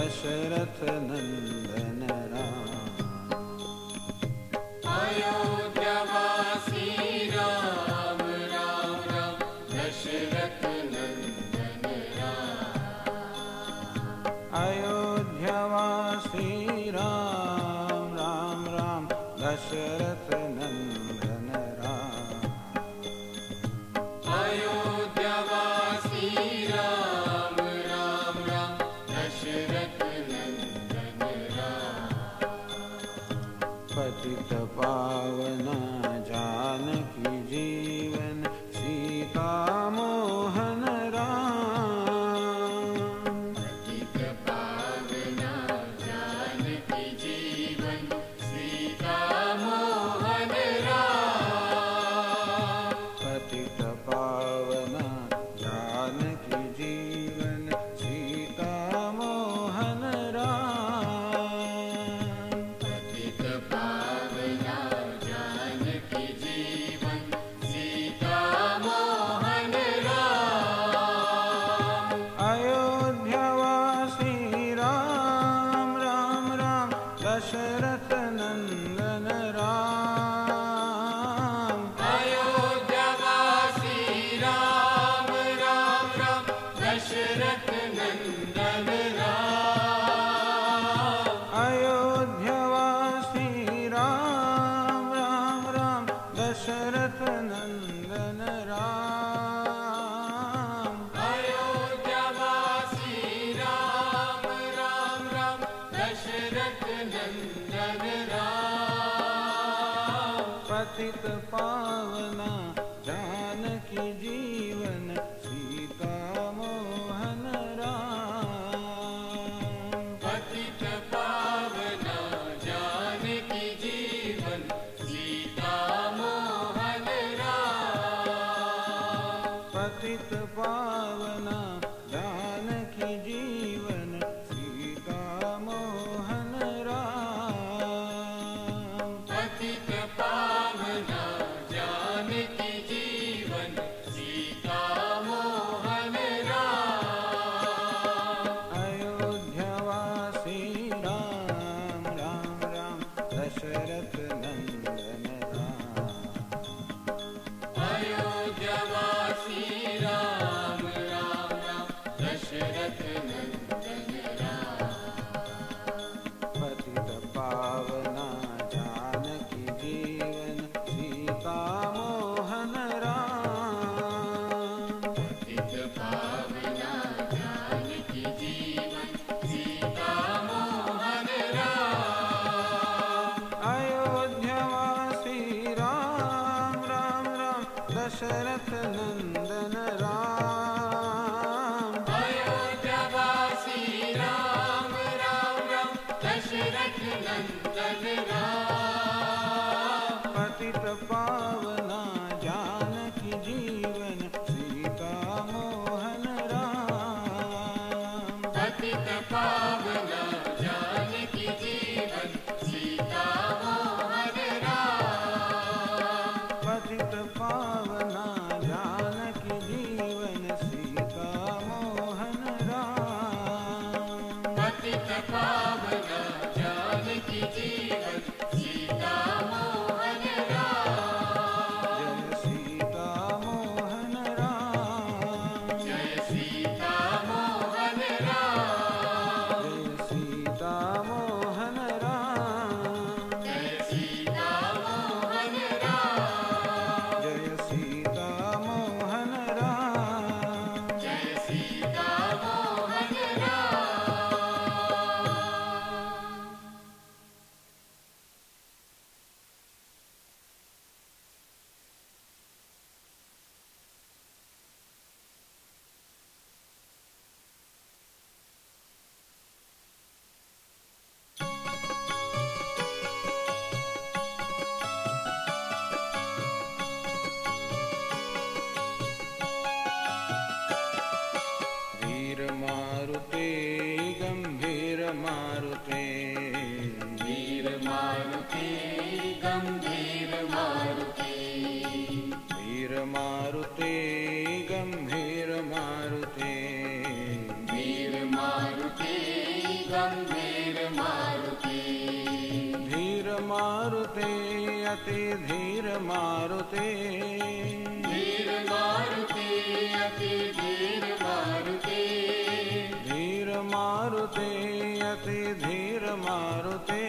दशरथ नंदन राम। अयोध्यावासी राम राम राम दशरथ नंदन राम। अयोध्यावासी राम राम राम दशरथ नंदन राम। अयोध्यावासी राम राम राम दशरथ नंदन राम। पतित पावना जानकी जीवन सीता मोहन राम। पतित पावना जानकी जीवन सीता मोहन राम। पतित पावना जानकी जीवन सीता मोहन राम। पतित पावना जानकी जीवन सीता मोहन राम। अयोध्यावासी राम राम राम दशरथ नंदन राम। अयोध्यावासी राम राम राम दशरथ नंदन राम। अयोध्यावासी राम राम राम दशरथ नंदन राम। अयोध्यावासी राम राम राम दशरथ नंदन राम। पतित पावना जानकी जीवन सीता मोहन राम। पतित पावना जानकी जीवन सीता मोहन राम। पतित पावना जानकी जीवन सीता मोहन राम। पतित पावना जानकी जीवन सीता मोहन राम। अयोध्यावासी राम राम राम दशरथ नंदन राम। अयोध्यावासी राम राम राम दशरथ नंदन राम। पतित पावना जानकी जीवन सीता मोहन राम। पतित पावना जानकी जीवन सीता मोहन राम। अयोध्यावासी राम राम राम दशरथ नंदन राम। अयोध्यावासी राम राम राम दशरथ नंदन राम। पतित पावना जानकी जीवन सीता मोहन राम। पतित पावना जानकी जीवन सीता मोहन राम। पतित पावना जानकी जीवन सीता मोहन राम। पतित पावना जानकी जीवन सीता मोहन राम। जय सीता मोहन राम। जय सीता मोहन राम। जय सीता मोहन राम। जय सीता मोहन राम। जय सीता मोहन राम। जय सीता मोहन राम। गंभीर मारुति धीर मारुते अति धीर मारुते धीर मारुति अति धीर मारुति धीर मारुते अति धीर मारुते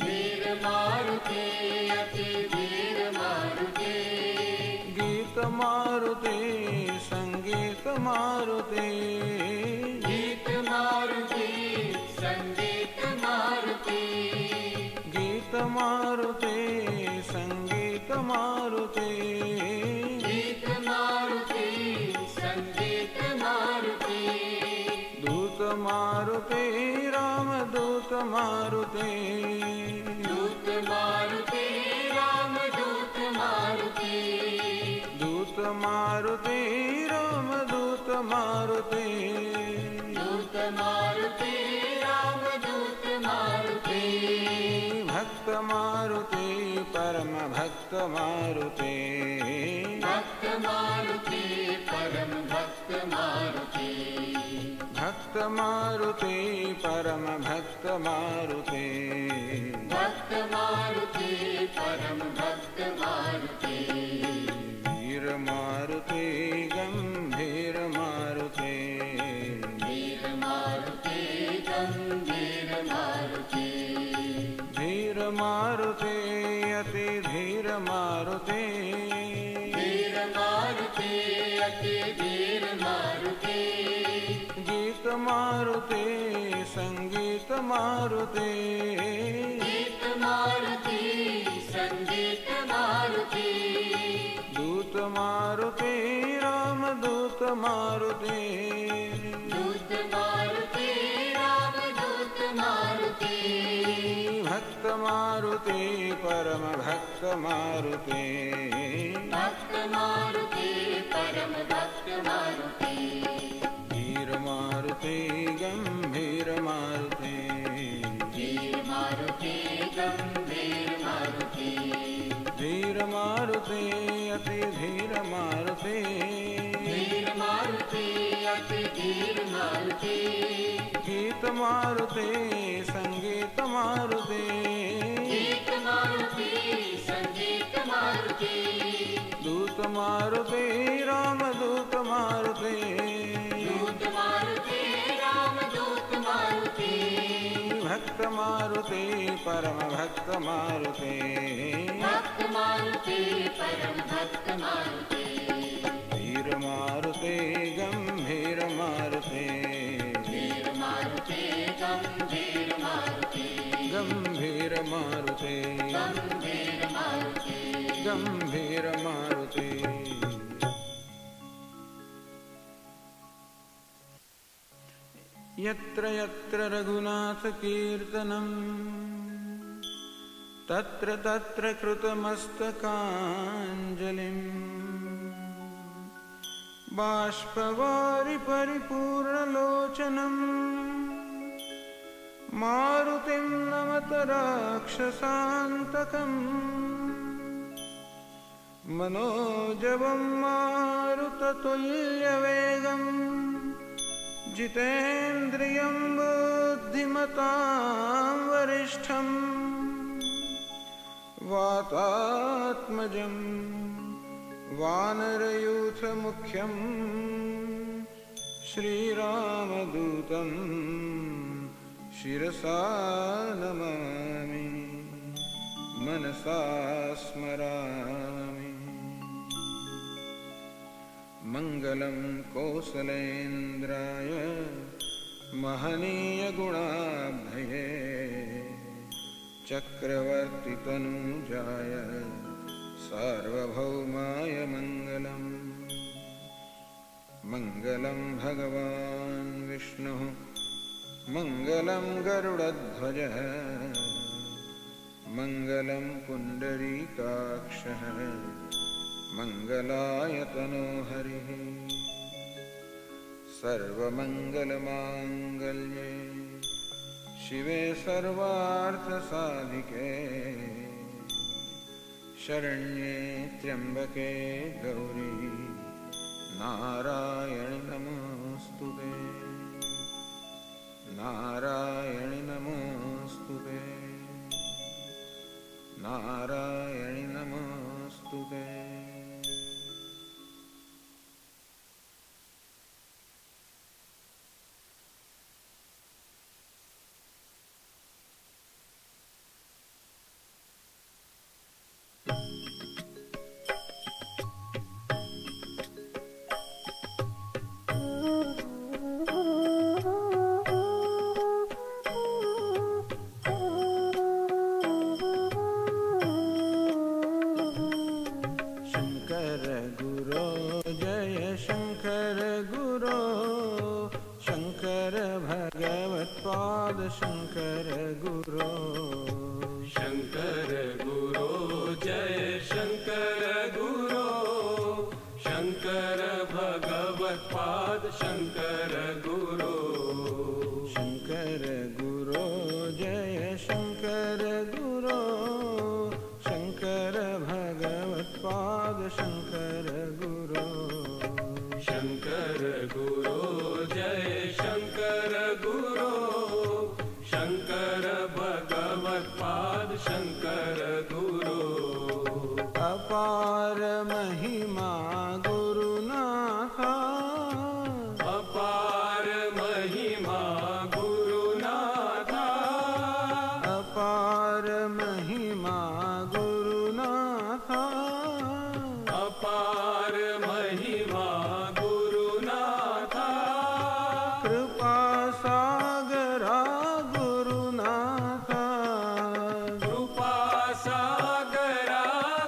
धीर मारुति अति धीर मारुति गीत मारुते संगीत मारुते गीत मारुति संगीत मारुति गीत मारुते संगीत मारुते गीत मारुति संगीत मारुति दूत मारुते राम दूत मारुते दूत मारुति राम दूत मारुति दूत मारुते राम दूत मारुते दूत मारुति राम दूत मारुति भक्त मारुते परम भक्त मारुते भक्त मारुति परम भक्त मारुति भक्त मारुते परम भक्त मारुते भक्त मारुति परम भक्त मारुति वीर मारुते गंभीर मारुते वीर मारुति गंभीर मारुति धीर मारुते अति धीर मारुते धीर मारुति अति धीर मारुति गीत मारुते संगीत मारुते गीत मारुति संगीत मारुति दूत मारुते राम दूत मारुते दूत मारुति राम दूत मारुति भक्त मारुते परम भक्त मारुते भक्त मारुति परम भक्त मारुति धीर मारुते गंभीर मारुते धीर मारुति गंभीर मारुति धीर मारुते अति धीर मारुते धीर मारुति अति धीर मारुति गीत मारुते संगीत मारुते गीत मारुति संगीत मारुति दूत मारुते राम दूत मारुते दूत मारुति राम दूत मारुति भक्त मारुते परम भक्त मारुते भक्त मारुति परम भक्त मारुति धीर मारुते गंभीर मारुते धीर मारुति गंभीर मारुति गंभीर मारुते गंभीर मारुति गंभीर मारुते यत्र यत्र रघुनाथ कीर्तनं तत्र तत्र कृतमस्तकाञ्जलिं बाष्पवारि परिपूर्णलोचनं मारुतिं नमत राक्षसान्तकम् मनोजवं मारुततुल्यवेगम् जितेन्द्रियं बुद्धिमतां वरिष्ठं वातात्मजं वानरयूथमुख्यं श्रीरामदूतं शिरसा नमामि मनसा स्मरामि मंगलं कौसलेन्द्राय महनीय गुणाभये चक्रवर्तितनुजाय सार्वभौमाय मंगलम् मंगलं भगवान् विष्णुः मंगलं गरुडध्वजः मंगलं पुण्डरीकाक्षः मंगलायतनो हरिः सर्वमंगलमांगल्ये शिवे सर्वार्थसाधिके शरण्ये त्र्यंबके गौरी नारायणि नमोस्तुते नारायणि भगवत्पाद शंकर गुरो शंकर गुरो जय शंकर गुरो शंकर भगवत्पाद शंकर गुरो शंकर गुरो जय शंकर गुरो शंकर भगवत्पाद शंकर गुरो शंकर गुरो जय शंकर गुरो शंकर भगवत्पाद शंकर गुरो अपार महिमा गुरुनाथा अपार महिमा गुरुनाथा अपार महिमा गुरुनाथा अपार महिमा गुरुनाथा कृपा सागरा गुरुनाथा कृपा सागरा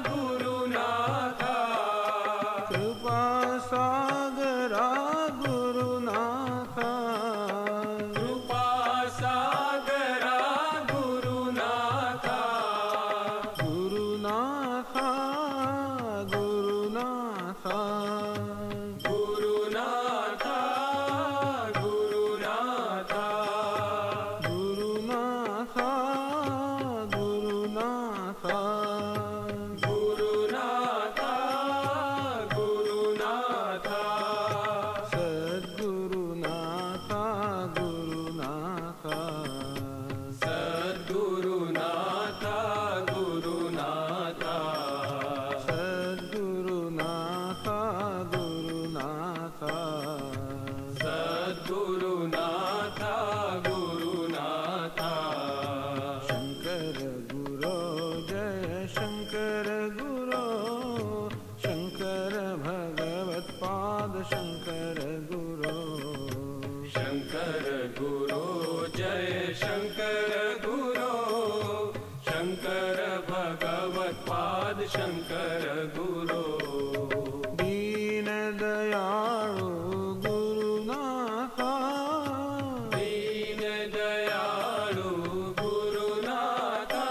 गुरुनाथा कृपा सागरा गुरुनाथा कृपा सागरा गुरुनाथा गुरुनाथा गुरुनाथा गुरुनाथा गुरुनाथा गुरुनाथा गुरुनाथा गुरुनाथा गुरुनाथा सद्गुरुनाथा गुरुनाथा सद्गुरुनाथा गुरुनाथा सद्गुरुनाथा गुरुनाथा सद्गुरुनाथा गुरुनाथा शंकर गुरो जय शंकर गुरो शंकर भगवत्पाद शंकर गुरो शंकर गुरो जय शंकर गुरो शंकर भगवत्पाद शंकर गुरो दीन दयाळु गुरुनाथा दीन दयाळु गुरुनाथा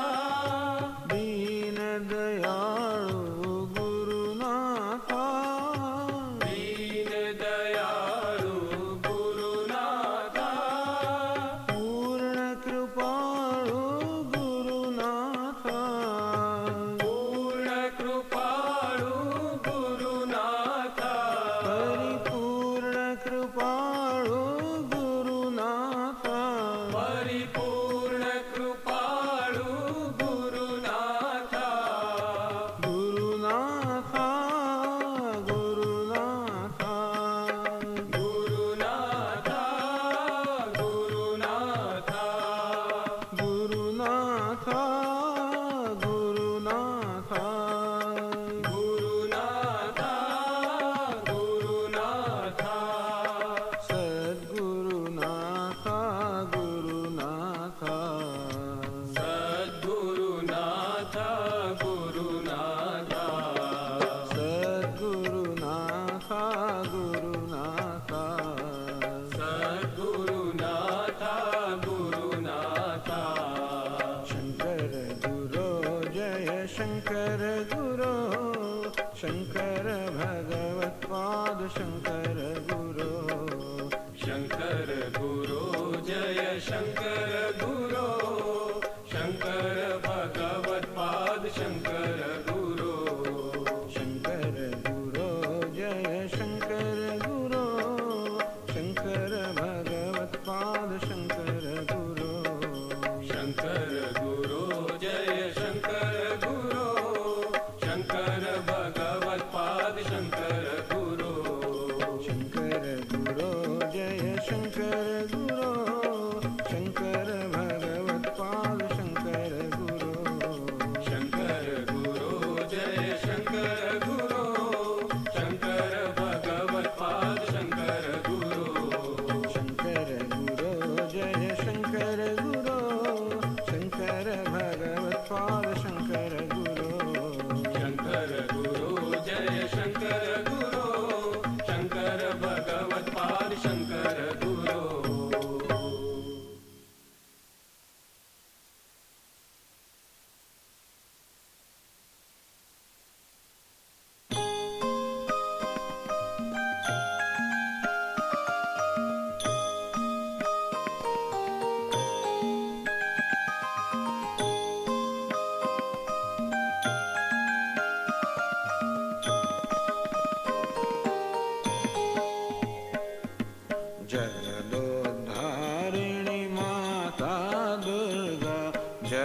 दीन दयाळु गुरुनाथा दीन दयाळु गुरुनाथा पूर्ण कृपाळु गुरुनाथा पूर्ण कृपाळु गुरुनाथा परिपूर्ण कृपाळु गुरुनाथा परिपूर्ण कृपाळु गुरुनाथा गुरुनाथा गुरुनाथा गुरुनाथा गुरुनाथा गुरुनाथा गुरुनाथा गुरुनाथा गुरुनाथा सद्गुरुनाथा गुरुनाथा सद्गुरुनाथा गुरुनाथा सद्गुरुनाथा गुरुनाथा सद्गुरुनाथा गुरुनाथा शंकर गुरो जय शंकर गुरो शंकर भगवत्पाद शंकर गुरो शंकर गुरो जय शंकर गुरो शंकर भगवत्पाद शंकर गुरो शंकर गुरो जय शंकर गुरो शंकर भगवत्पाद शंकर गुरो शंकर गुरो जय शंकर गुरो शंकर भगवत्पाद शंकर गुरो शंकर गुरो जय शंकर गुरो शंकर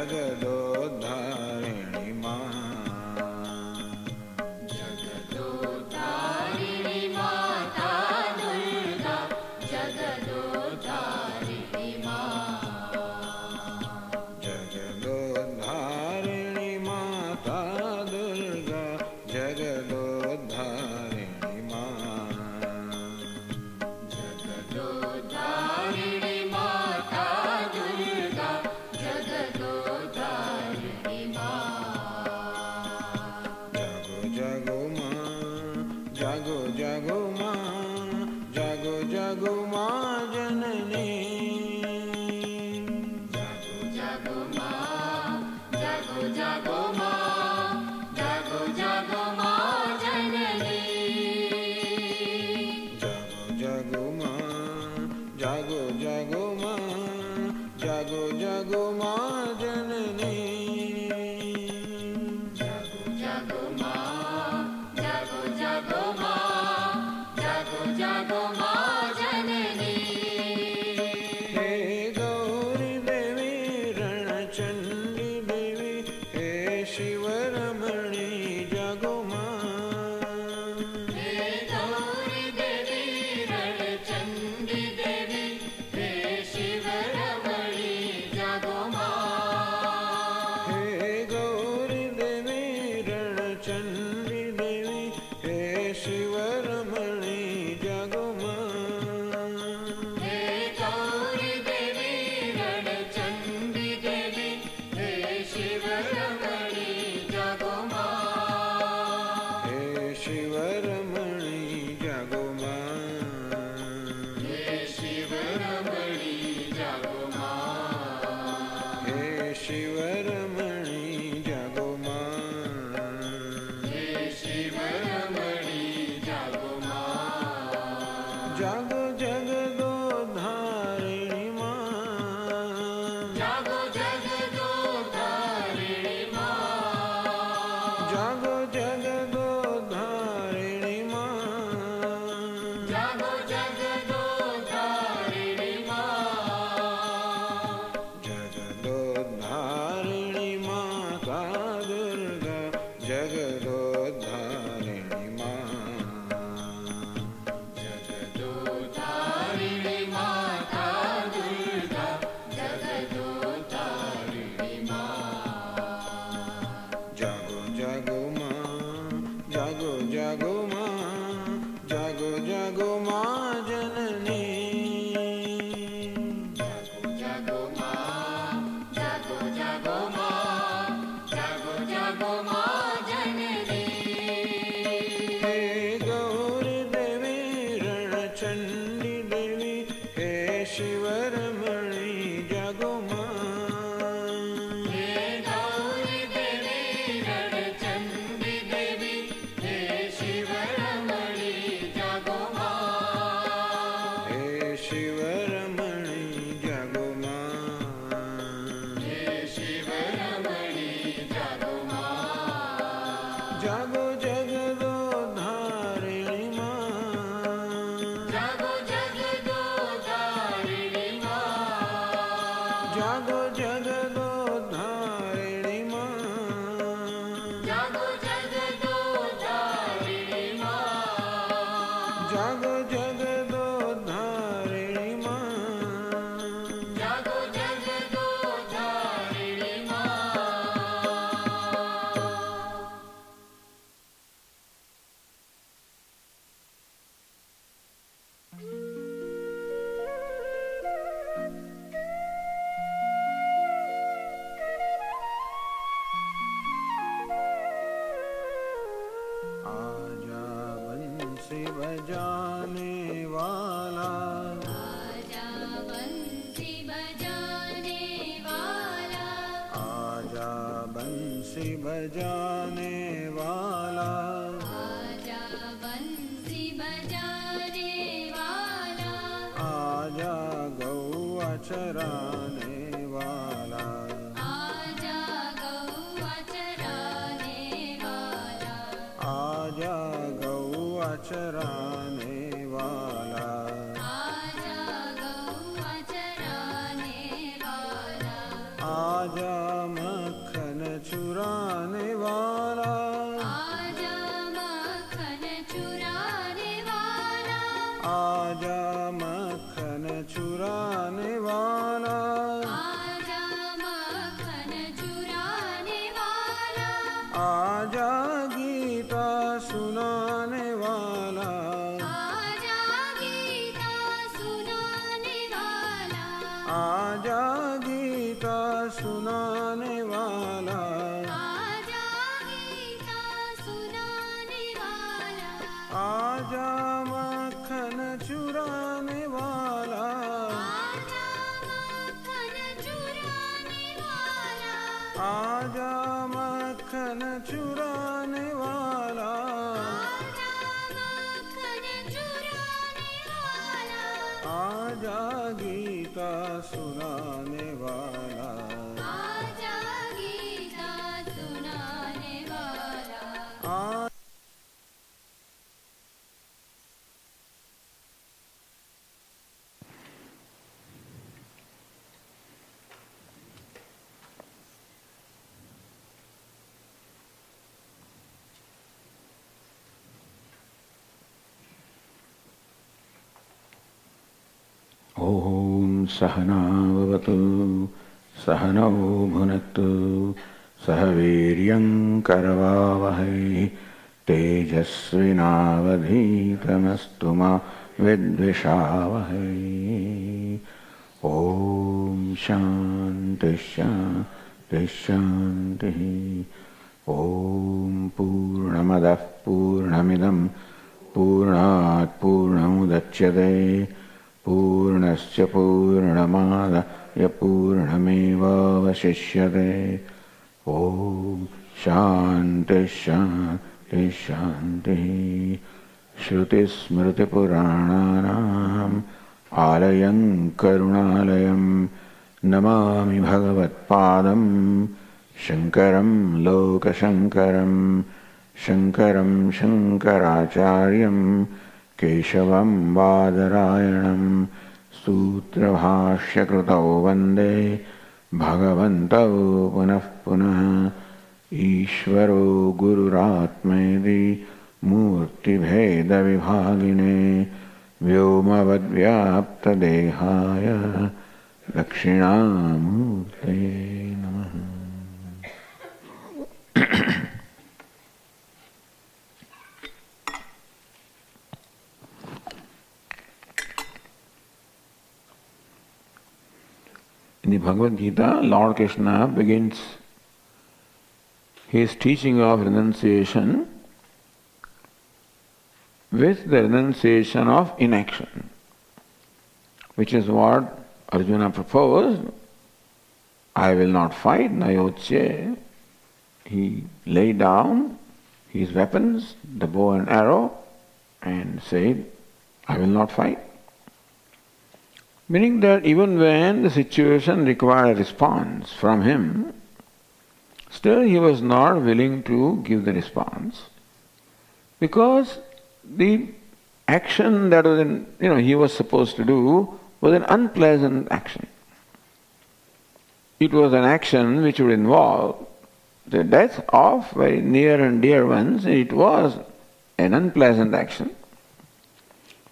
जगदोद्धारिणी माँ जगदोद्धारिणी माता दुर्गा जगदोद्धारिणी माँ जगदोद्धारिणी माता दुर्गा जगदोद्धारिणी माँ जगदोद्धारिणी माता दुर्गा जगदोद्धारिणी माँ जागो जागो माँ जागो जागो माँ जननी जागो जागो माँ जागो जागो माँ जागो जागो माँ जननी जागो जागो माँ जागो जागो माँ जागो जागो माँ जननी जागो जागो माँ जागो जागो माँ जागो जागो माँ जननी हे गौरी देवी रणचंडी देवी हे शिवरमणी जागो माँ हे गौरी देवी रणचंडी देवी हे शिवरमणी जागो माँ हे गौरी देवी रणचंडी देवी हे शिवरमणी जागो माँ हे गौरी देवी रणचंडी देवी हे शिवरमणी जागो माँ हे शिवरमणी जागो माँ हे शिवरमणी जागो माँ हे शिवरमणी जागो माँ हे शिवरमणी जागो माँ जागो जगदोद्धारिणी माँ जागो जगदोद्धारिणी माँ जागो जगदोद्धारिणी माँ जागो जगदोद्धारिणी माँ जगदोद्धारिणी माता दुर्गा जगदोद्धारिणी माँ जगदोद्धारिणी माता दुर्गा जगदोद्धारिणी माँ जागो जागो माँ जागो जागो माँ जागो जागो माँ जननी जागो जागो माँ जागो जागो माँ जागो जागो माँ जननी हे गौरी देवी रणचंडी देवी हे शिवरमणी जागो माँ हे गौरी देवी रणचंडी देवी हे शिवरमणी जागो माँ हे शिवरमणी जागो माँ हे शिवरमणी जागो माँ जागो जगदोद्धारिणी माँ जागो जगदोद्धारिणी माँ जागो जगदोद्धारिणी माँ जागो जगदोद्धारिणी माँ जागो जगदोद्धारिणी माँ जागो जगदोद्धारिणी माँ आजा बंसी बजाने वाला आजा बंसी बजाने वाला आजा बंसी बजाने वाला आजा बंसी बजाने वाला आजा गौआ चराने वाला आजा गौआ चराने वाला आजा गौआ चराने वाला आजा गौआ चराने वाला आजा मक्खन चुराने वाला, आजा मक्खन चुराने वाला, आजा मक्खन चुराने वाला, आजा मक्खन चुराने वाला, आजा गीता सुनाने वाला, आजा गीता सुनाने वाला, आजा गीता सुनाने वाला, आजा गीता सुनाने वाला, आजा मक्खन चुराने वाला, आजा मक्खन चुराने वाला, आजा मक्खन चुराने वाला, आजा मक्खन चुराने वाला, आजा गीता सुनाने वाला, आजा गीता सुनाने वाला। आ ॐ सहनाववतु सहनौ भुनक्तु सह वीर्यं करवावहै तेजस्विनावधीतमस्तु मा विद्विषावहै। ॐ शान्तिः शान्तिः शान्तिः। ॐ पूर्णमदः पूर्णमिदं पूर्णात् पूर्णमुदच्यते पूर्णस्य पूर्णमादाय पूर्णमेवावशिष्यते। ॐ शान्तिः शान्तिः शान्तिः। श्रुतिस्मृतिपुराणानाम् आलयं करुणालयं नमामि भगवत्पादं शङ्करं लोकशङ्करं शङ्करं शङ्कराचार्यं केशवं बादरायणं सूत्रभाष्यकृतौ वन्दे भगवन्तौ पुनः पुनः। ईश्वरो गुरुरात्मेति मूर्तिभेदविभागिने व्योमवद्व्याप्तदेहाय दक्षिणामूर्तये नमः। In the Bhagavad Gītā, Lord Krishna begins his teaching of renunciation with the renunciation of inaction, which is what Arjuna proposed. I will not fight, Nayoche. He laid down his weapons, the bow and arrow, and said, I will not fight. Meaning that even when the situation required a response from him, still he was not willing to give the response, because the action that was he was supposed to do was an unpleasant action. It was an action which would involve the death of very near and dear ones. It was an unpleasant action.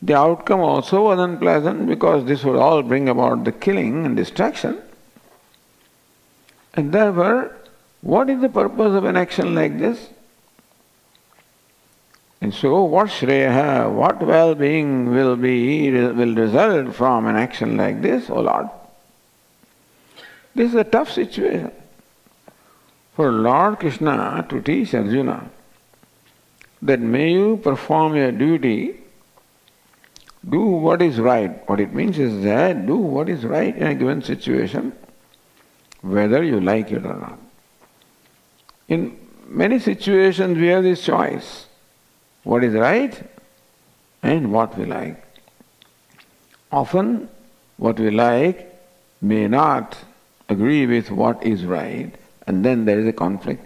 The outcome also was unpleasant, because this would all bring about the killing and destruction. And therefore, what is the purpose of an action like this? And so, what shreya, what well-being will result from an action like this, O Lord? This is a tough situation for Lord Krishna to teach Arjuna that may you perform your duty, do what is right. What it means is that do what is right in a given situation, whether you like it or not. In many situations we have this choice, what is right and what we like. Often what we like may not agree with what is right, and then there is a conflict.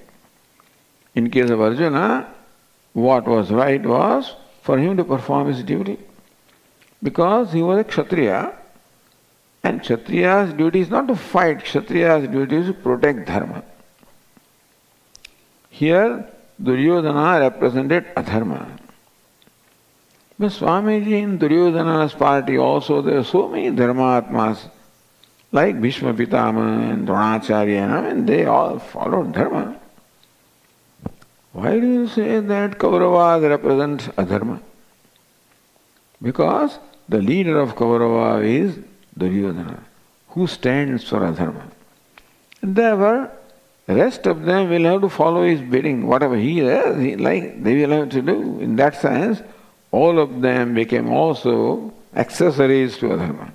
In case of Arjuna, what was right was for him to perform his duty. Because he was a Kshatriya, And Kshatriya's duty is not to fight, Kshatriya's duty is to protect dharma. Here, Duryodhana represented adharma. But Swamiji in Duryodhana's party also, there are so many dharma-atmas, like Bhishma Pitama and Dronacharya, and they all followed dharma. Why do you say that Kauravas represent adharma? Because the leader of Kaurava is Duryodhana, who stands for adharma. And therefore, the rest of them will have to follow his bidding. Whatever he does, they will have to do. In that sense, all of them became also accessories to adharma.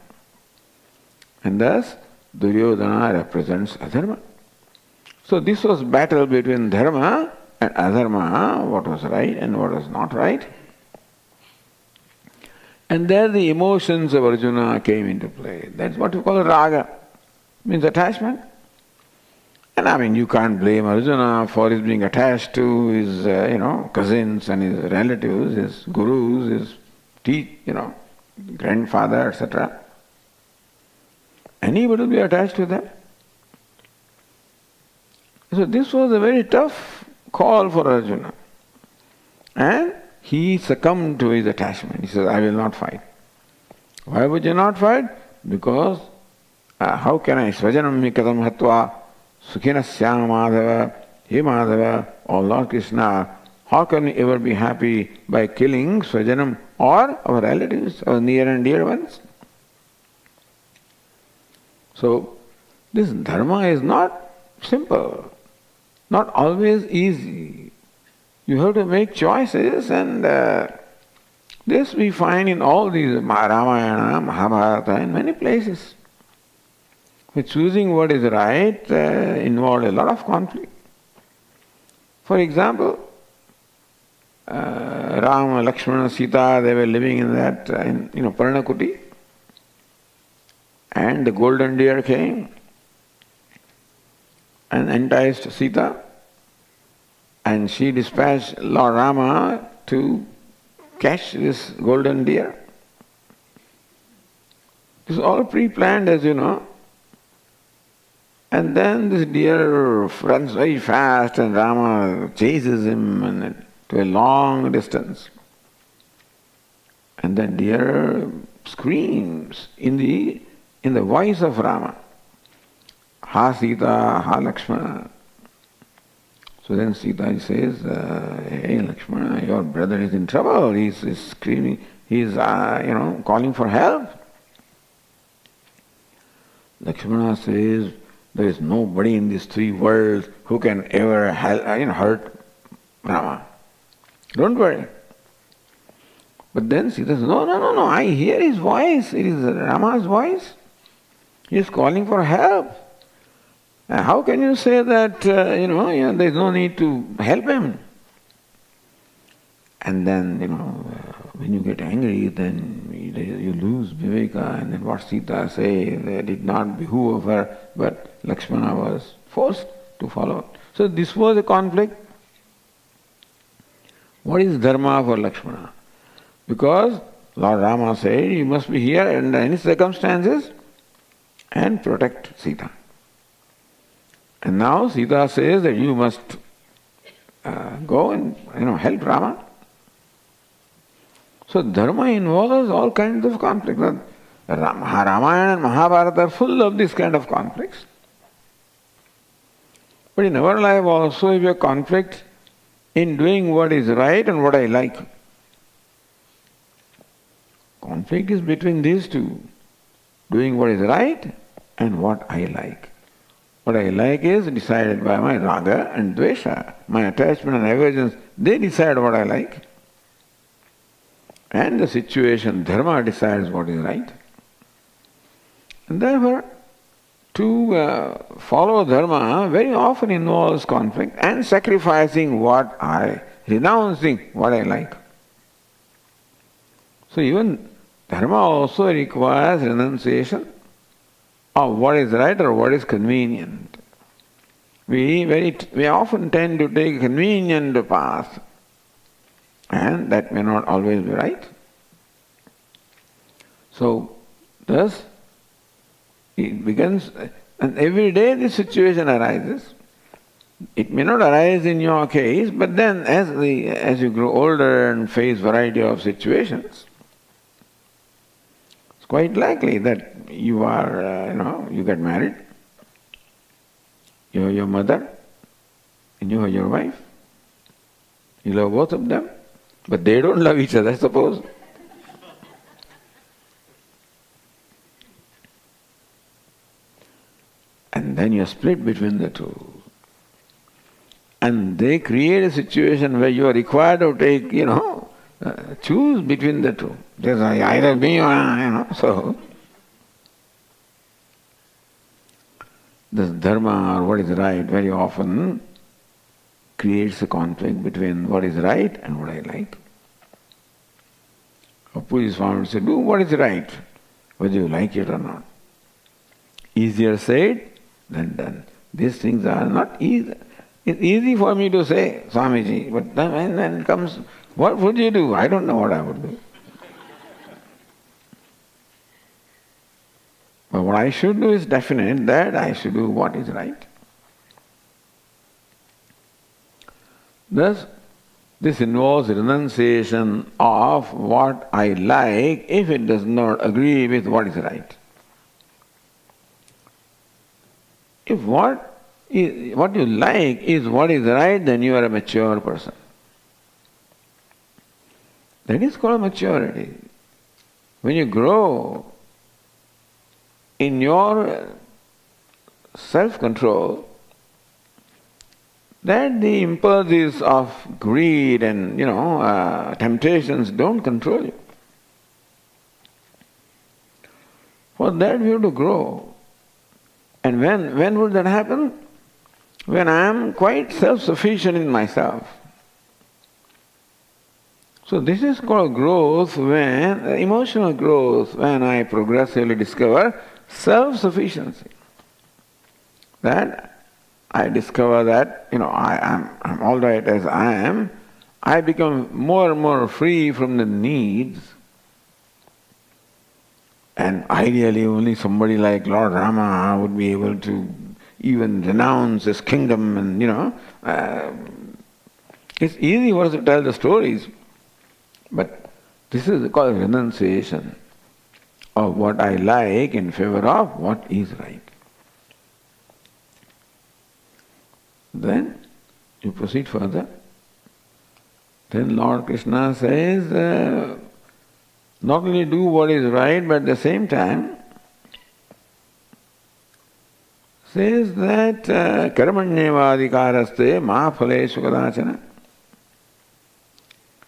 And thus, Duryodhana represents adharma. So this was battle between dharma and adharma, what was right and what was not right. And there the emotions of Arjuna came into play. That's what we call raga, means attachment. And I mean, you can't blame Arjuna for his being attached to his, cousins and his relatives, his gurus, his, grandfather, etc. Anybody will be attached to them. So this was a very tough call for Arjuna. And he succumbed to his attachment. He says, I will not fight. Why would you not fight? Because how can I? Svajanam mikatam hatva sukhina syam madhava he madhava, O Lord Krishna, how can we ever be happy by killing svajanam or our relatives, our near and dear ones? So this dharma is not simple, not always easy. You have to make choices, and this we find in all these Ramayana, Mahabharata, in many places. Choosing what is right involved a lot of conflict. For example, Rama, Lakshmana, Sita, they were living in that, Parnakuti, and the golden deer came and enticed Sita, and she dispatched Lord Rama to catch this golden deer. It was all pre-planned, as you know. And then this deer runs very fast and Rama chases him to a long distance. And then deer screams in the voice of Rama. Ha Sita, ha Lakshmana. So then Sita says, hey Lakshmana, your brother is in trouble. He's screaming, he's calling for help. Lakshmana says, there is nobody in these three worlds who can ever hurt Rama. Don't worry. But then Sita says, no, I hear his voice. It is Rama's voice. He is calling for help. How can you say that, there is no need to help him? And then, when you get angry, then you lose Viveka, and then what Sita says, it did not behoove of her, but Lakshmana was forced to follow. So this was a conflict. What is dharma for Lakshmana? Because Lord Rama said, you must be here under any circumstances and protect Sita. And now Sita says that you must go and help Rama. So dharma involves all kinds of conflicts. Ramayana and Mahabharata are full of this kind of conflicts. But in our life also we have conflict in doing what is right and what I like. Conflict is between these two. Doing what is right and what I like. What I like is decided by my raga and dvesha, my attachment and aversions. They decide what I like. And the situation, dharma decides what is right. And therefore, to follow dharma very often involves conflict and sacrificing renouncing what I like. So even dharma also requires renunciation of what is right or what is convenient. We often tend to take a convenient path, and that may not always be right. So, thus, It begins, and every day this situation arises. It may not arise in your case, but then as you grow older and face variety of situations, it's quite likely that you are, you get married, you have your mother, and you have your wife. You love both of them, but they don't love each other, suppose. And then you're split between the two. And they create a situation where you are required to take, choose between the two. There's either me or, so. This dharma or what is right very often creates a conflict between what is right and what I like. Puji Swami would say, do what is right, whether you like it or not. Easier said than done. These things are not easy. It's easy for me to say, Swamiji, but then it comes, what would you do? I don't know what I would do. But what I should do is definite, that I should do what is right. Thus, this involves renunciation of what I like if it does not agree with what is right. If what you like is what is right, then you are a mature person. That is called maturity. When you grow in your self-control, that the impulses of greed and temptations don't control you. For that we have to grow. And when would that happen? When I am quite self-sufficient in myself. So this is called growth, emotional growth, when I progressively discover self-sufficiency. That I discover that, I'm all right as I am. I become more and more free from the needs. And ideally only somebody like Lord Rama would be able to even renounce his kingdom and, it's easy for us to tell the stories. But this is called renunciation of what I like in favor of what is right. Then you proceed further. Then Lord Krishna says, not only do what is right, but at the same time says that karmanyevadikaraste ma phaleshu kadachana.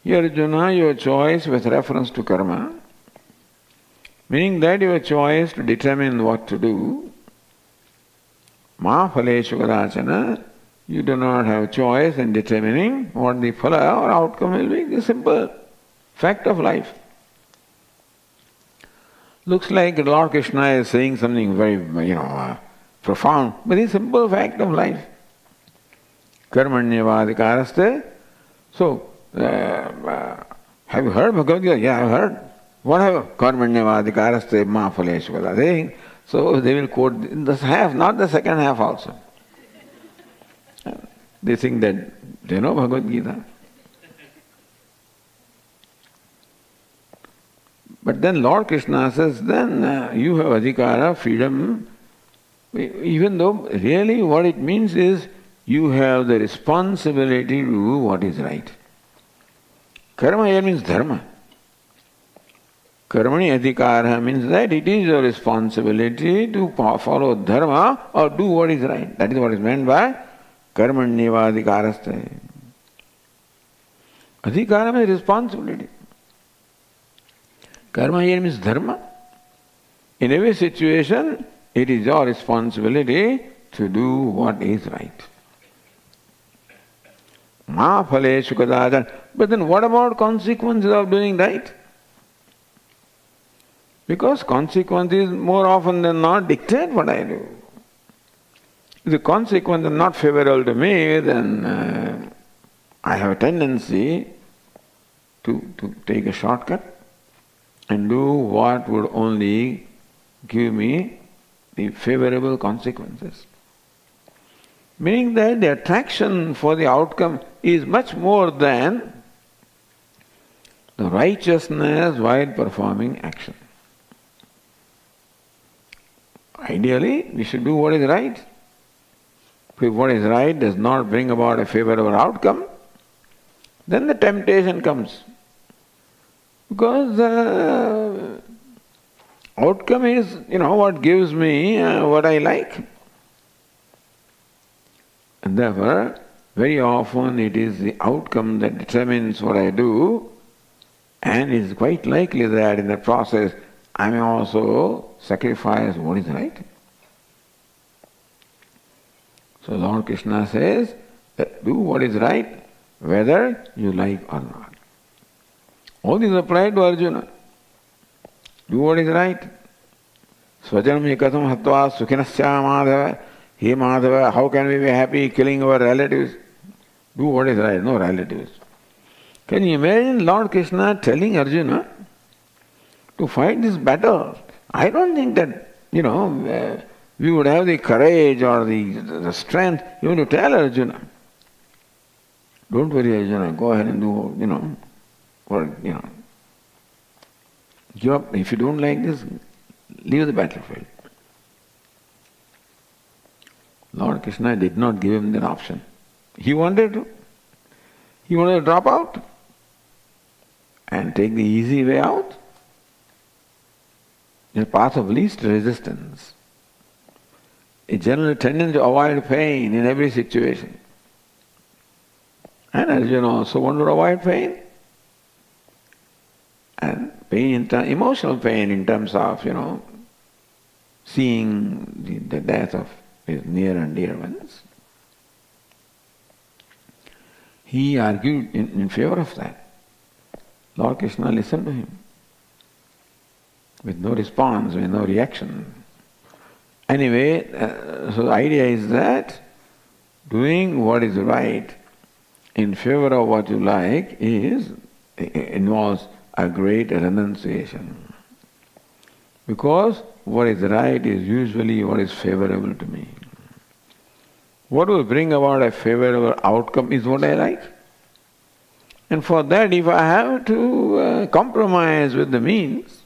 Here Arjuna, your choice with reference to karma, meaning that your choice to determine what to do, ma phaleshu kadachana, you do not have choice in determining what the phala or outcome will be. The simple fact of life. Looks like Lord Krishna is saying something very, profound, but it's a simple fact of life. Karmanyevadikaraste. So, have you heard Bhagavad Gītā? Yeah, I've heard. What have Karmanyevadikaraste ma phaleshu kadachana? So they will quote this half, not the second half also. They think that they know Bhagavad Gītā. But then Lord Krishna says, then you have adhikara, freedom, even though really what it means is you have the responsibility to do what is right. Karma here means dharma. Karmani adhikara means that it is your responsibility to follow dharma or do what is right. That is what is meant by karmanyevadikaraste. Adhikara means responsibility. Karma here means dharma. In every situation, it is your responsibility to do what is right. Ma phaleshu kadachana. But then what about consequences of doing right? Because consequences more often than not dictate what I do. If the consequence is not favorable to me, then I have a tendency to take a shortcut and do what would only give me the favorable consequences. Meaning that the attraction for the outcome is much more than the righteousness while performing action. Ideally, we should do what is right. If what is right does not bring about a favorable outcome, then the temptation comes. Because the outcome is, what gives me what I like. And therefore, very often it is the outcome that determines what I do, and it is quite likely that in the process I may also sacrifice what is right. So Lord Krishna says that do what is right, whether you like or not. All these apply to Arjuna. Do what is right. Svajanam yakatam hatva sukhinasya madhava. Hey Madhava, how can we be happy killing our relatives? Do what is right, no relatives. Can you imagine Lord Krishna telling Arjuna to fight this battle? I don't think that, we would have the courage or the strength even to tell Arjuna. Don't worry, Arjuna, go ahead and do, give up. If you don't like this, leave the battlefield. Lord Krishna did not give him that option. He wanted to. He wanted to drop out and take the easy way out. The path of least resistance. A general tendency to avoid pain in every situation. And Arjuna also wanted to avoid pain. And pain, emotional pain in terms of, seeing the death of his near and dear ones. He argued in favor of that. Lord Krishna listened to him with no response, with no reaction. Anyway, so the idea is that doing what is right in favor of what you like involves a great renunciation. Because what is right is usually what is favorable to me. What will bring about a favorable outcome is what I like. And for that, if I have to compromise with the means,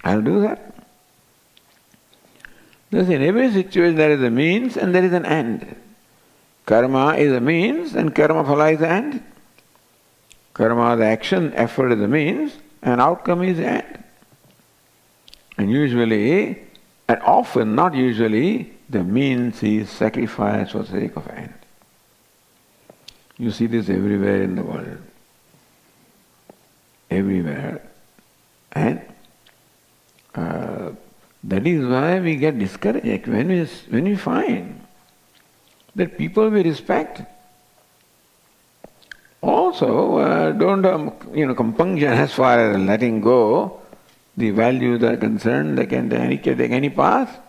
I'll do that. Thus, in every situation there is a means and there is an end. Karma is a means and karma phala is the end. Karma, the action, effort is the means, and outcome is the end. And usually, and often, not usually, the means is sacrifice for the sake of end. You see this everywhere in the world. Everywhere. And that is why we get discouraged when we find that people we respect also don't have compunction as far as letting go the values that are concerned. They can take any path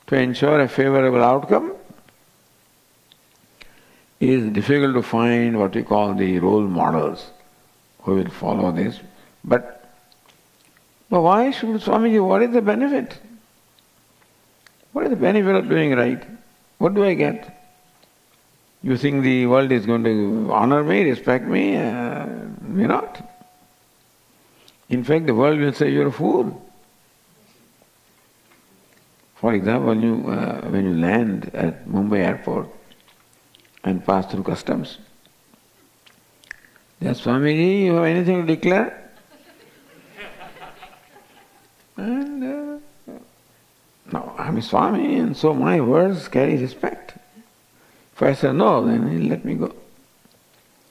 to ensure a favorable outcome. It is difficult to find what we call the role models who will follow this. But why should Swamiji, what is the benefit? What is the benefit of doing right? What do I get? You think the world is going to honor me, respect me? May not. In fact, the world will say you're a fool. For example, when you land at Mumbai airport and pass through customs, they ask, Swamiji, you have anything to declare? And no, I'm a Swami, and so my words carry respect. If I say no, then he'll let me go.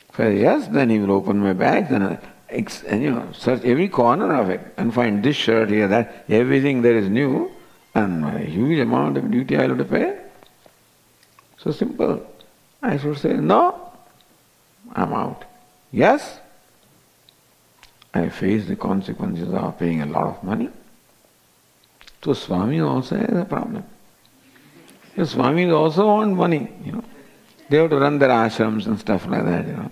If I say yes, then he will open my bags and search every corner of it and find this shirt here, that, everything there is new, and a huge amount of duty I have to pay. So simple. I should say no, I'm out. Yes, I face the consequences of paying a lot of money. So Swami also has a problem. The Swamis also want money, They have to run their ashrams and stuff like that,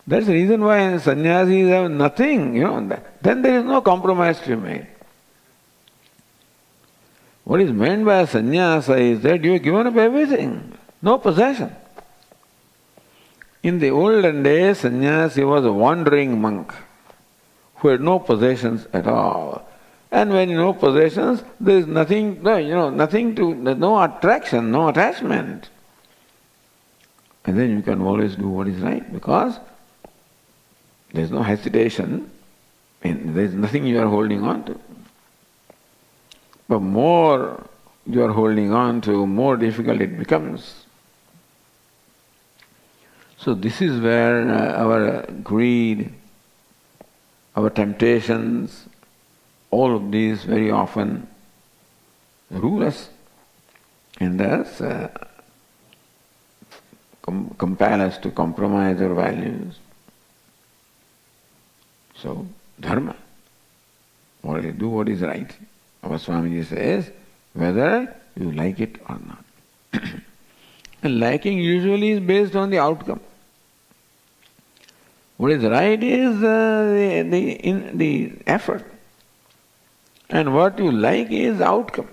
That's the reason why sannyasis have nothing, Then there is no compromise to be made. What is meant by sannyasa is that you have given up everything, no possession. In the olden days, sannyasi was a wandering monk who had no possessions at all. And when no possessions, there is nothing, nothing to, there's no attraction, no attachment. And then you can always do what is right because there's no hesitation and there's nothing you are holding on to. But more you are holding on to, more difficult it becomes. So this is where our greed, our temptations, all of these very often rule us and thus compel us to compromise our values. So, dharma, do what is right. Our Swamiji says, whether you like it or not. And liking usually is based on the outcome. What is right is the effort. And what you like is outcome.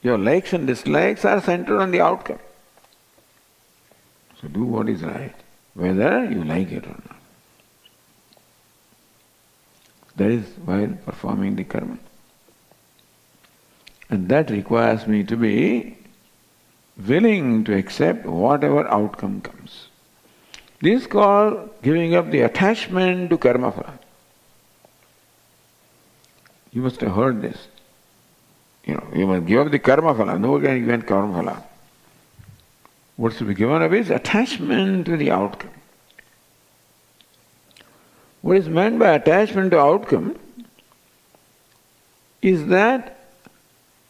Your likes and dislikes are centered on the outcome. So do what is right, whether you like it or not. That is while performing the karma. And that requires me to be willing to accept whatever outcome comes. This is called giving up the attachment to karma phala. You must have heard this. You must give up the karma phala. Nobody can give up karma phala. What should be given up is attachment to the outcome. What is meant by attachment to outcome is that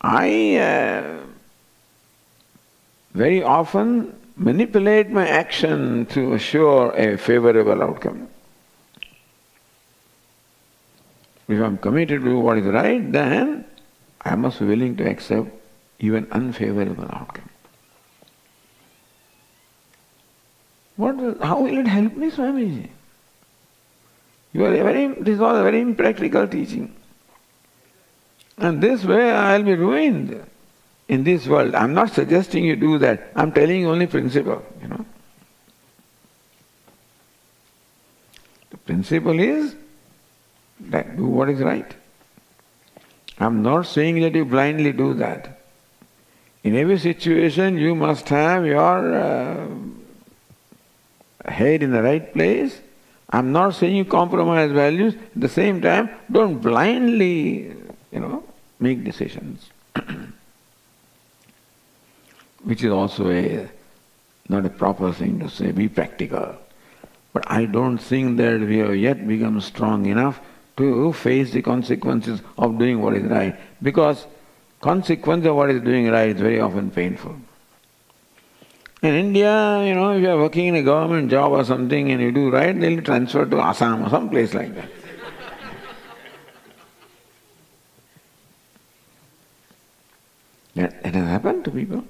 I very often manipulate my action to assure a favorable outcome. If I am committed to do what is right, then I must be willing to accept even unfavorable outcome. How will it help me, Swamiji? This was a very impractical teaching. And this way I will be ruined in this world. I am not suggesting you do that. I am telling you only principle, The principle is that do what is right. I am not saying that you blindly do that. In every situation you must have your head in the right place. I am not saying you compromise values. At the same time, don't blindly, make decisions. Which is also not a proper thing to say, be practical. But I don't think that we have yet become strong enough to face the consequences of doing what is right. Because consequence of what is doing right is very often painful. In India, if you are working in a government job or something and you do right, they'll transfer to Assam or some place like that. That has happened to people.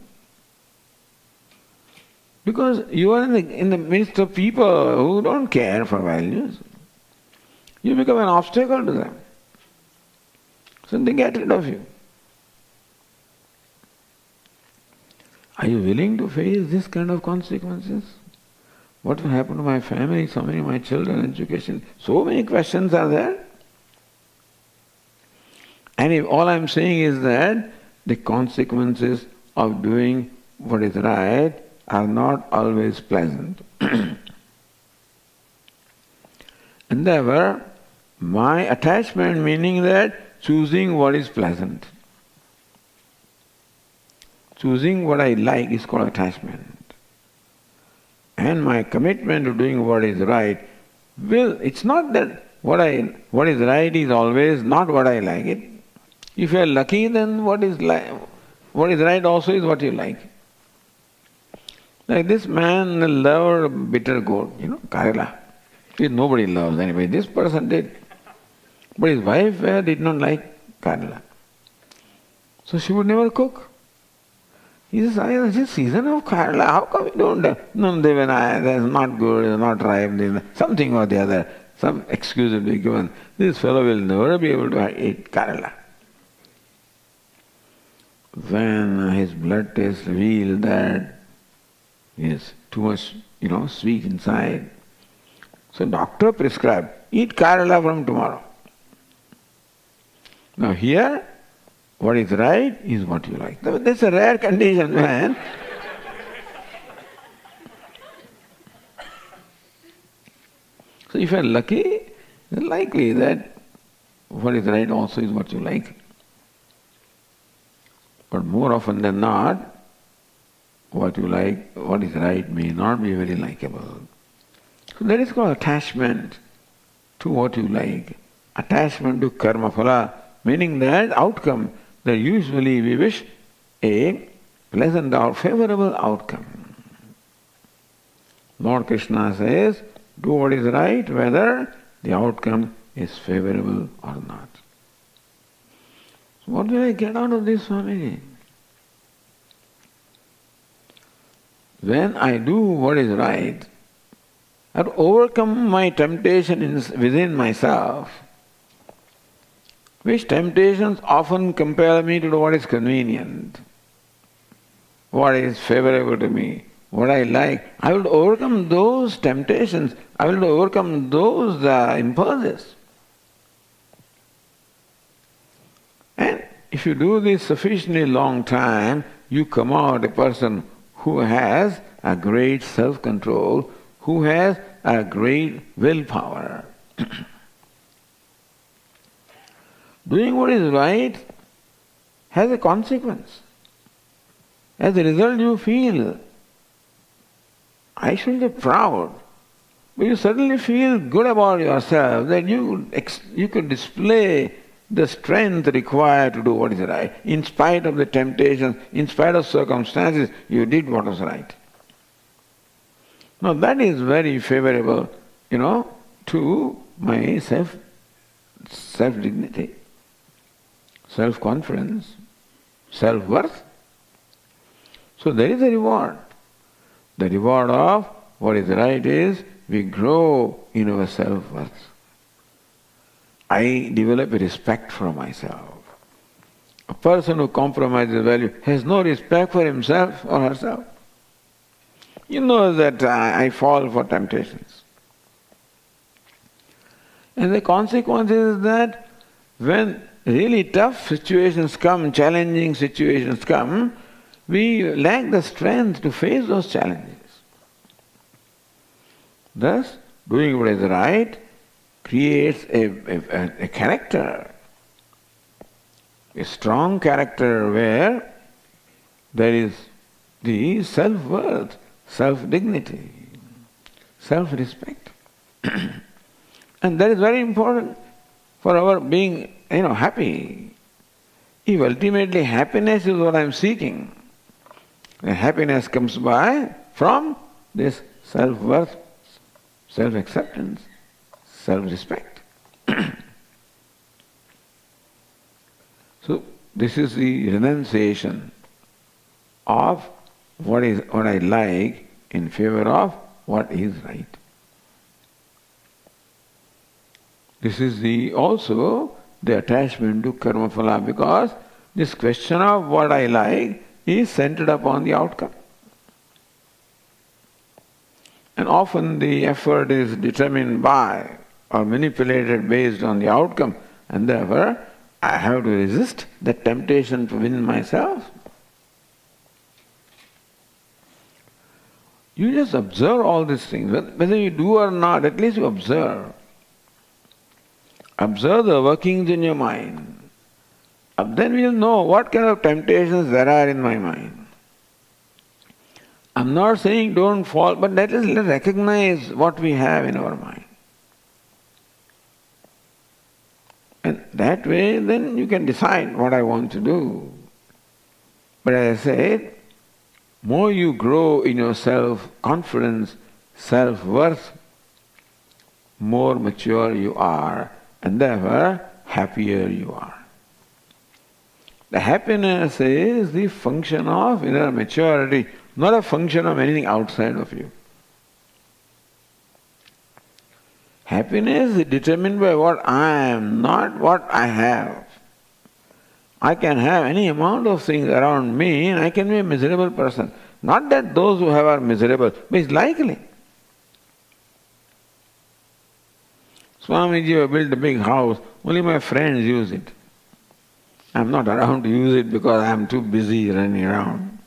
Because you are in the midst of people who don't care for values. You become an obstacle to them. So they get rid of you. Are you willing to face this kind of consequences? What will happen to my family, so many of my children, education? So many questions are there. And if all I am saying is that the consequences of doing what is right are not always pleasant. And therefore, my attachment meaning that choosing what is pleasant. Choosing what I like is called attachment. And my commitment to doing what is right it's not that what is right is always not what I like it. If you are lucky, then what is right also is what you like. Like this man loved bitter gourd, Kerala. Nobody loves anybody. This person did. But his wife did not like Kerala. So she would never cook. He says, it's a season of Kerala, how come you don't? No, that's not good, it's not ripe, something or the other. Some excuse will be given. This fellow will never be able to eat Kerala. when his blood test revealed that he is too much, sweet inside. So doctor prescribed, eat Kerala from tomorrow. Now here, what is right is what you like. That's a rare condition, man. So if you are lucky, it's likely that what is right also is what you like. But more often than not, what you like, what is right may not be very likable. So that is called attachment to what you like. Attachment to karma phala, meaning that outcome that usually we wish a pleasant or favorable outcome. Lord Krishna says, do what is right, whether the outcome is favorable or not. So what will I get out of this, Swamiji? When I do what is right, I have to overcome my temptation within myself, which temptations often compel me to do what is convenient, what is favorable to me, what I like. I will overcome those temptations, I will overcome those impulses. And if you do this sufficiently long time, you come out a person who has a great self-control, who has a great willpower. Doing what is right has a consequence. As a result, you feel, I shouldn't be proud, but you suddenly feel good about yourself that you could display the strength required to do what is right. In spite of the temptations, in spite of circumstances, you did what was right. Now that is very favorable, to my self-dignity, self-confidence, self-worth. So there is a reward. The reward of what is right is we grow in our self-worth. I develop a respect for myself. A person who compromises value has no respect for himself or herself. You know that I fall for temptations. And the consequence is that when really tough situations come, challenging situations come, we lack the strength to face those challenges. Thus, doing what is right creates a character, a strong character where there is the self-worth, self-dignity, self-respect. And that is very important for our being, happy. If ultimately happiness is what I am seeking, and happiness comes from this self-worth, self-acceptance, self-respect. So this is the renunciation of what I like in favor of what is right. This is also the attachment to karma phala, because this question of what I like is centered upon the outcome. And often the effort is determined by or manipulated based on the outcome, and therefore I have to resist the temptation to win myself. You just observe all these things, whether you do or not, at least you observe. Observe the workings in your mind. Then we'll know what kind of temptations there are in my mind. I'm not saying don't fall, but let's recognize what we have in our mind. And that way, then you can decide what I want to do. But as I said, more you grow in your self-confidence, self-worth, more mature you are, and therefore happier you are. The happiness is the function of inner maturity, not a function of anything outside of you. Happiness is determined by what I am, not what I have. I can have any amount of things around me and I can be a miserable person. Not that those who have are miserable, but it's likely. Swamiji built a big house, only my friends use it. I'm not around to use it because I'm too busy running around.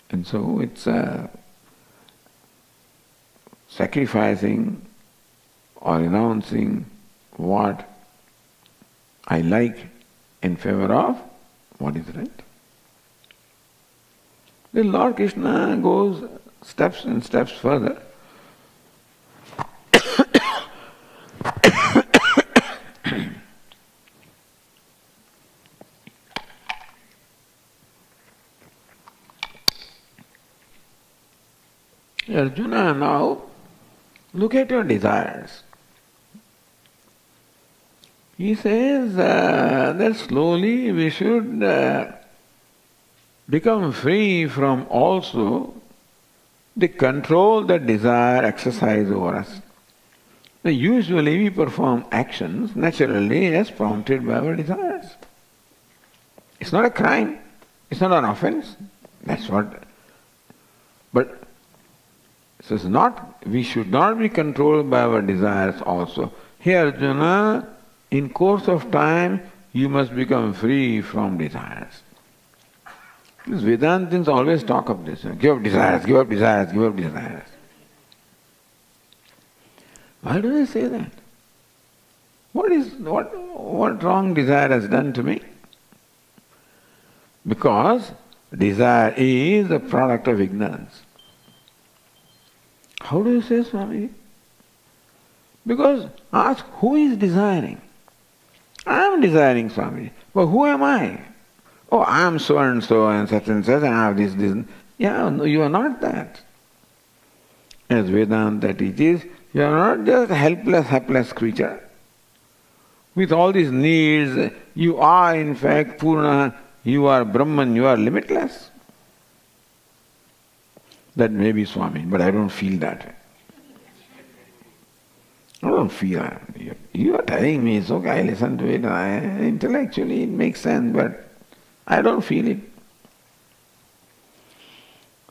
And so it's sacrificing or renouncing what I like in favor of what is right. Then Lord Krishna goes steps and steps further. Arjuna, now look at your desires. He says that slowly we should become free from also the control that desire exercise over us. Now, usually we perform actions naturally as prompted by our desires. It's not a crime, it's not an offense. That's what. But so it's not, we should not be controlled by our desires also. Here, Arjuna, in course of time, you must become free from desires. These Vedantins always talk of this. Give up desires, give up desires, give up desires. Why do they say that? What wrong desire has done to me? Because desire is a product of ignorance. How do you say, Swami? Because ask, who is desiring? I am desiring, Swami. But who am I? Oh, I am so and such and I have this. Yeah, no, you are not that. As Vedanta teaches, you are not just a helpless creature. With all these needs, you are in fact Purna, you are Brahman, you are limitless. That may be Swami, but I don't feel that way. I don't feel it. You are telling me, it's okay, I listen to it, intellectually it makes sense, but I don't feel it.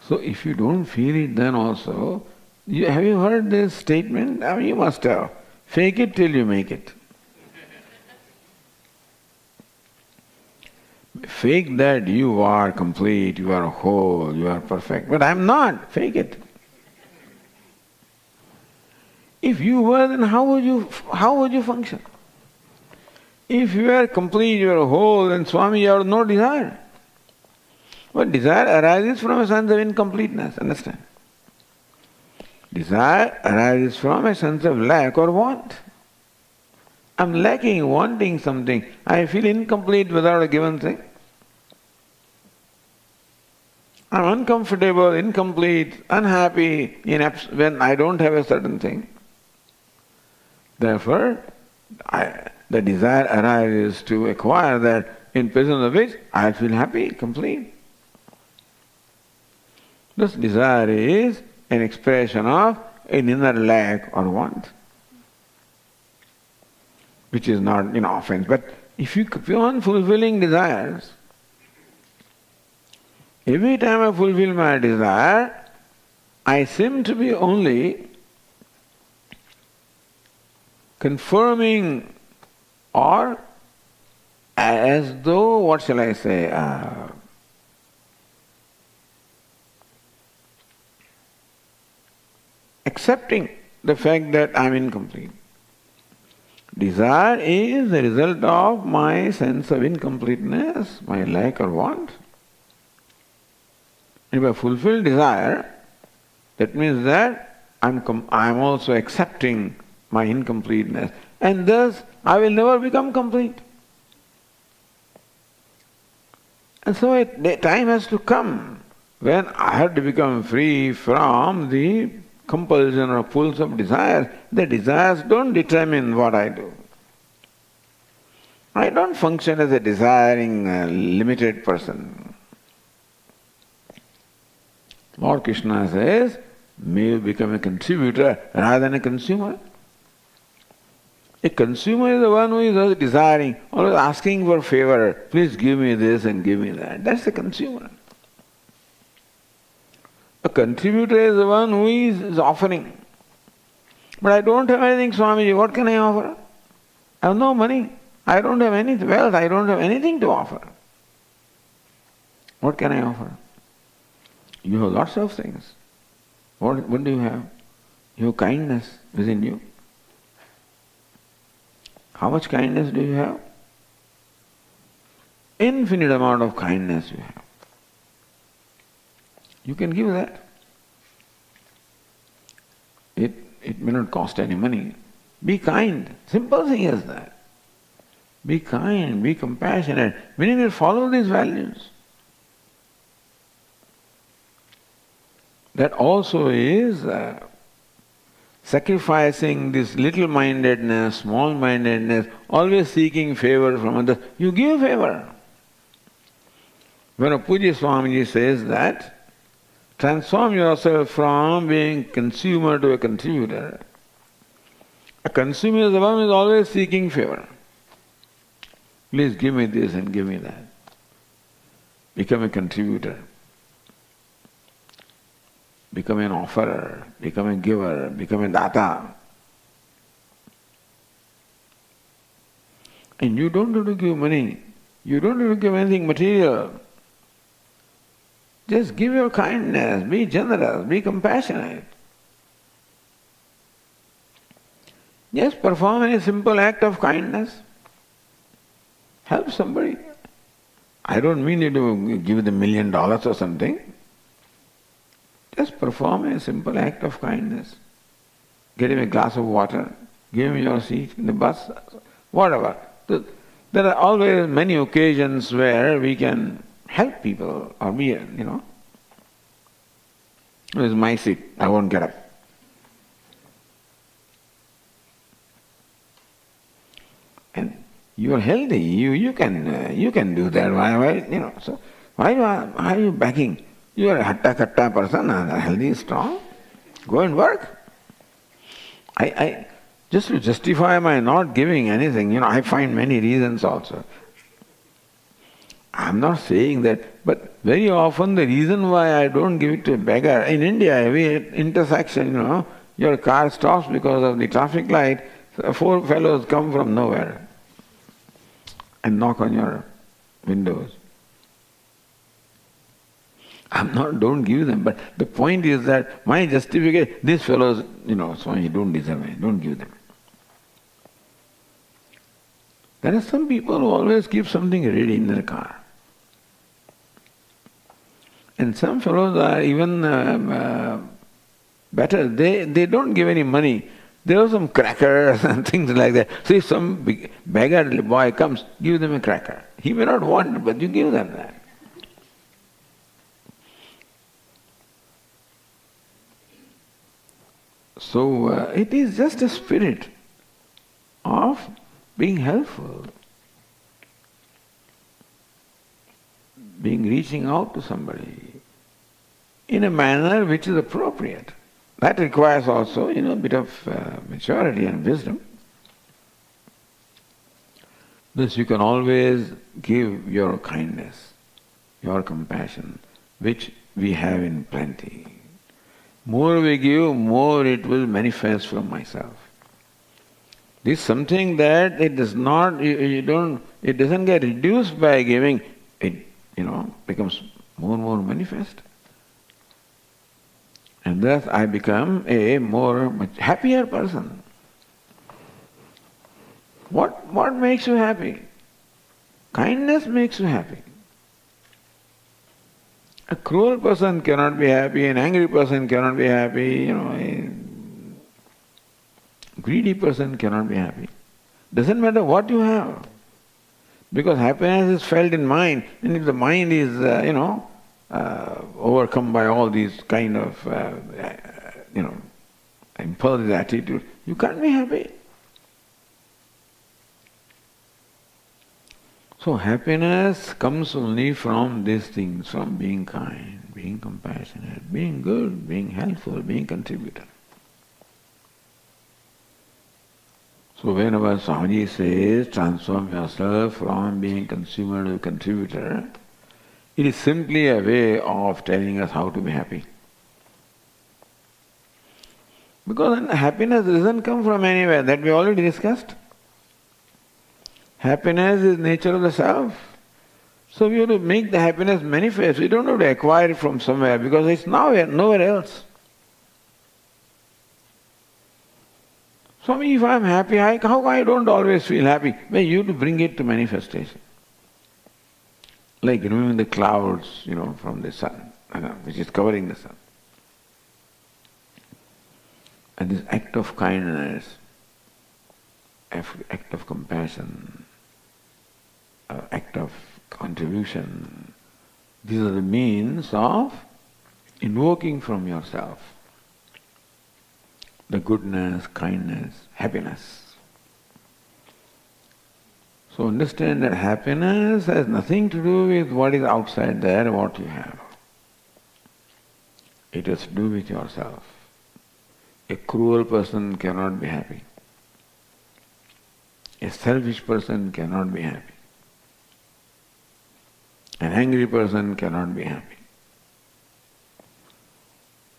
So if you don't feel it, then also, have you heard this statement? I mean, you must have. Fake it till you make it. Fake that you are complete, you are whole, you are perfect. But I'm not. Fake it. If you were, then how would you function? If you are complete, you are whole, then Swami, you have no desire. But desire arises from a sense of incompleteness, understand? Desire arises from a sense of lack or want. I'm lacking, wanting something. I feel incomplete without a given thing. I'm uncomfortable, incomplete, unhappy when I don't have a certain thing. Therefore, the desire arises to acquire that, in presence of which I feel happy, complete. This desire is an expression of an inner lack or want, which is not offense. But if you keep on fulfilling desires, every time I fulfill my desire, I seem to be only confirming, or as though, what shall I say, accepting the fact that I'm incomplete. Desire is the result of my sense of incompleteness, my lack or want. If I fulfill desire, that means that I'm also accepting my incompleteness, and thus I will never become complete. And so the time has to come when I have to become free from the compulsion or pulls of desire. The desires don't determine what I do. I don't function as a desiring, limited person. Lord Krishna says, may you become a contributor rather than a consumer. A consumer is the one who is always desiring, always asking for favor. Please give me this and give me that. That's a consumer. A contributor is the one who is offering. But I don't have anything, Swamiji. What can I offer? I have no money. I don't have any wealth. I don't have anything to offer. What can I offer? You have lots of things. What do you have? You have kindness within you. How much kindness do you have? Infinite amount of kindness you have. You can give that. It may not cost any money. Be kind. Simple thing is that. Be kind, be compassionate. Meaning that follow these values. That also is sacrificing this little-mindedness, small-mindedness, always seeking favor from others. You give favor. When a Puja Swamiji says that, transform yourself from being consumer to a contributor. A consumer is the one who is always seeking favor. Please give me this and give me that. Become a contributor. Become an offerer. Become a giver. Become a data. And you don't have to give money. You don't have to give anything material. Just give your kindness, be generous, be compassionate. Just perform a simple act of kindness. Help somebody. I don't mean you to give them $1 million or something. Just perform a simple act of kindness. Get him a glass of water, give him your seat in the bus, whatever. There are always many occasions where we can help people or be, This is my seat, I won't get up. And you are healthy, you can do that. So why are you backing? You are a hatta-katta person, healthy, strong. Go and work. I just to justify my not giving anything, I find many reasons also. I'm not saying that, but very often the reason why I don't give it to a beggar, in India, every intersection, your car stops because of the traffic light, so 4 fellows come from nowhere and knock on your windows. Don't give them, but the point is that my justification, these fellows, Swami, don't deserve it, don't give them. There are some people who always keep something ready in their car. And some fellows are even better. They don't give any money. There are some crackers and things like that. So if some big beggar boy comes, give them a cracker. He may not want it, but you give them that. So it is just a spirit of being helpful, reaching out to somebody in a manner which is appropriate. That requires also, a bit of maturity and wisdom. Thus you can always give your kindness, your compassion, which we have in plenty. More we give, more it will manifest from myself. This is something that it does not, it doesn't get reduced by giving, it becomes more and more manifest. And thus I become a much happier person. What makes you happy? Kindness makes you happy. A cruel person cannot be happy, an angry person cannot be happy, a greedy person cannot be happy. Doesn't matter what you have. Because happiness is felt in mind, and if the mind is, overcome by all these kind of, impulsive attitude, you can't be happy. So happiness comes only from these things, from being kind, being compassionate, being good, being helpful, being contributor. So whenever Swamiji says transform yourself from being consumer to contributor, it is simply a way of telling us how to be happy. Because happiness doesn't come from anywhere, that we already discussed. Happiness is nature of the self. So we have to make the happiness manifest. We don't have to acquire it from somewhere because it's nowhere else. Swami, if I am happy, how come I don't always feel happy? Well, you have to bring it to manifestation. Like removing the clouds, from the sun, which is covering the sun. And this act of kindness, act of compassion, act of contribution, these are the means of invoking from yourself the goodness, kindness, happiness. So understand that happiness has nothing to do with what is outside there, what you have. It has to do with yourself. A cruel person cannot be happy. A selfish person cannot be happy. An angry person cannot be happy.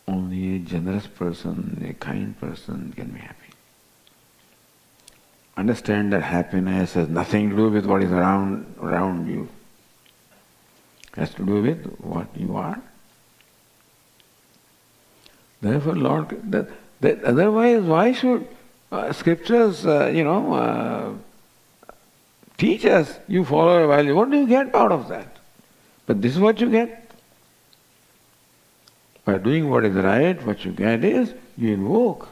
Only a generous person, a kind person can be happy. Understand that happiness has nothing to do with what is around you. It has to do with what you are. Therefore, Lord, that otherwise, why should scriptures, teach us? You follow a value. What do you get out of that? But this is what you get. By doing what is right, what you get is you invoke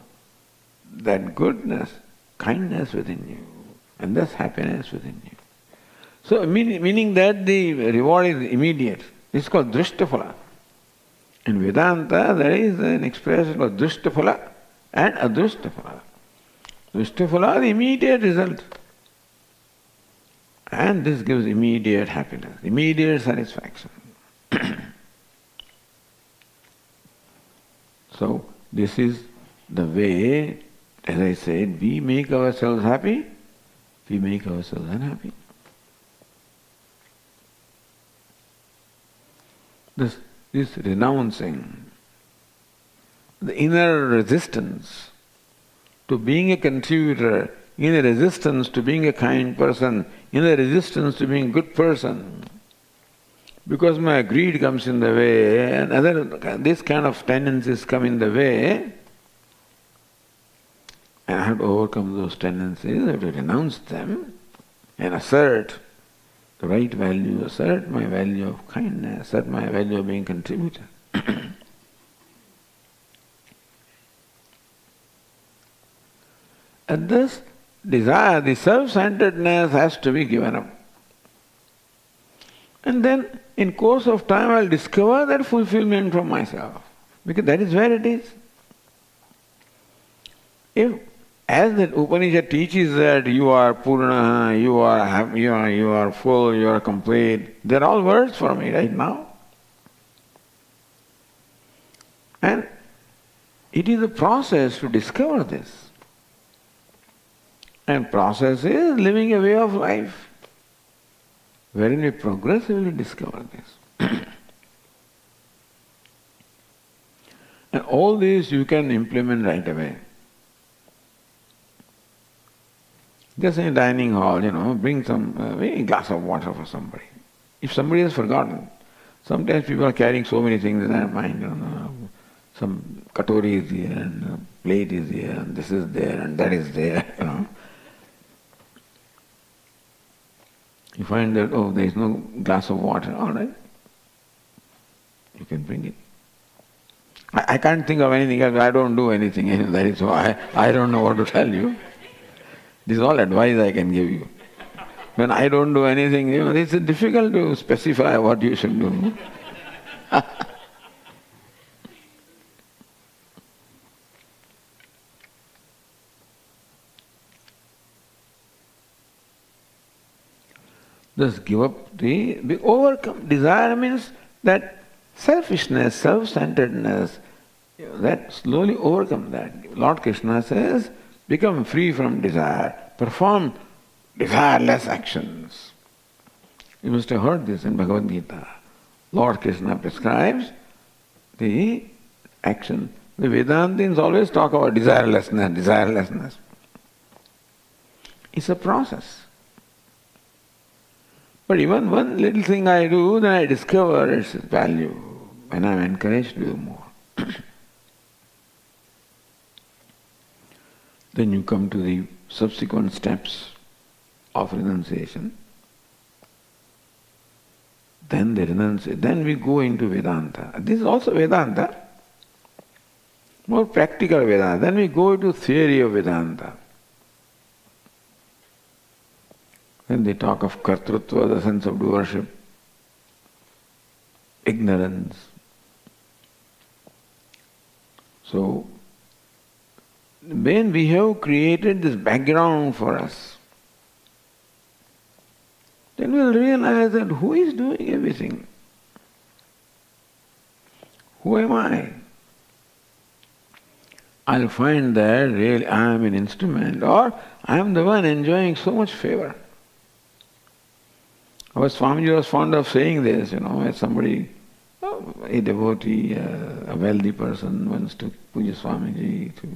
that goodness, kindness within you, and thus happiness within you. So meaning that the reward is immediate. This is called drishtaphala. In Vedanta there is an expression called drishtaphala and adrishtaphala. Drishtaphala, the immediate result. And this gives immediate happiness, immediate satisfaction. So this is the way, as I said, we make ourselves happy, we make ourselves unhappy. This renouncing, the inner resistance to being a contributor, inner resistance to being a kind person, inner resistance to being a good person, because my greed comes in the way and this kind of tendencies come in the way, and I have to overcome those tendencies, I have to renounce them and assert the right value, assert my value of kindness, assert my value of being a contributor. And this desire, the self-centeredness has to be given up. And then in course of time I'll discover that fulfillment from myself, because that is where it is. If, as that Upanishad teaches that you are Purna, you are happy, you are full, you are complete, they're all words for me right now. And it is a process to discover this. And process is living a way of life, wherein we progressively discover this. And all this you can implement right away. Just in a dining hall, bring a glass of water for somebody. If somebody has forgotten, sometimes people are carrying so many things in their mind, some katori is here, and plate is here, and this is there, and that is there, You find that, there is no glass of water, all right. You can bring it. I can't think of anything else, I don't do anything, that is why I don't know what to tell you. This is all advice I can give you. When I don't do anything, it's difficult to specify what you should do. Just give up overcome. Desire means that selfishness, self-centeredness, that slowly overcome that. Lord Krishna says, become free from desire, perform desireless actions. You must have heard this in Bhagavad Gītā. Lord Krishna prescribes the action. The Vedantins always talk about desirelessness. It's a process. But even one little thing I do, then I discover its value when I'm encouraged to do more. Then you come to the subsequent steps of renunciation. Then then we go into Vedanta. This is also Vedanta, more practical Vedanta. Then we go to theory of Vedanta. Then they talk of kartrutva, the sense of doership, ignorance. So, when we have created this background for us, then we'll realize that who is doing everything? Who am I? I'll find that really I am an instrument, or I am the one enjoying so much favor. Our Swamiji was fond of saying this, as somebody, a devotee, a wealthy person once took Puja Swamiji to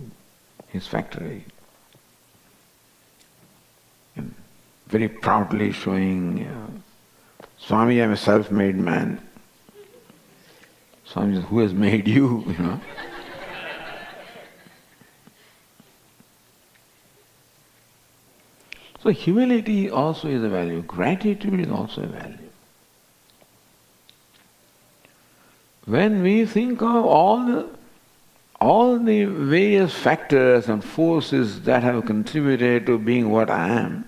his factory. And very proudly showing, Swami, I am a self-made man. Swami says, who has made you, So humility also is a value. Gratitude is also a value. When we think of all the various factors and forces that have contributed to being what I am,